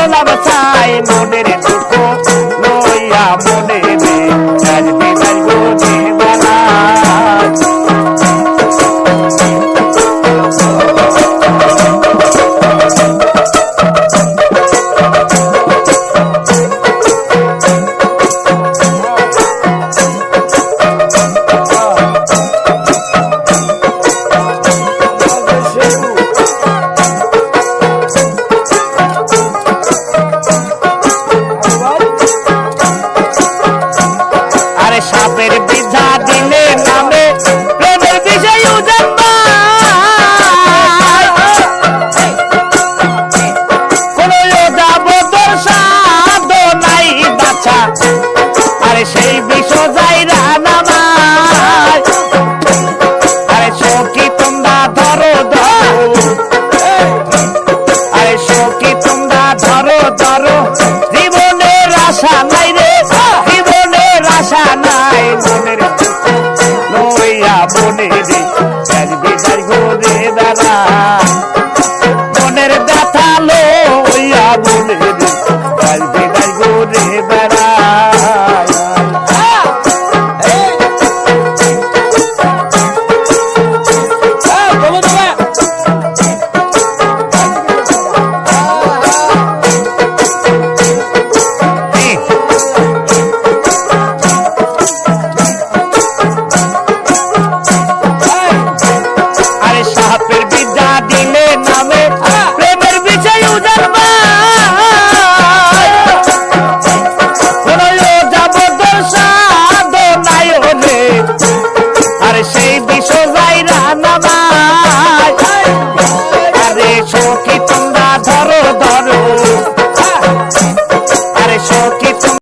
করলাম চাই মনের দুঃখ লইয়া মনে রে চার দিনের গুনে বেলা সাপের বিঝা দিলে নামে প্রেমের বিষয় কোন যাবতর সাধ নাই বাছা আরে সেই বিষ যাইরা নামায় আরে সখী তোমরা ধরো আরে সখী তোমরা ধরো জীবনের আশা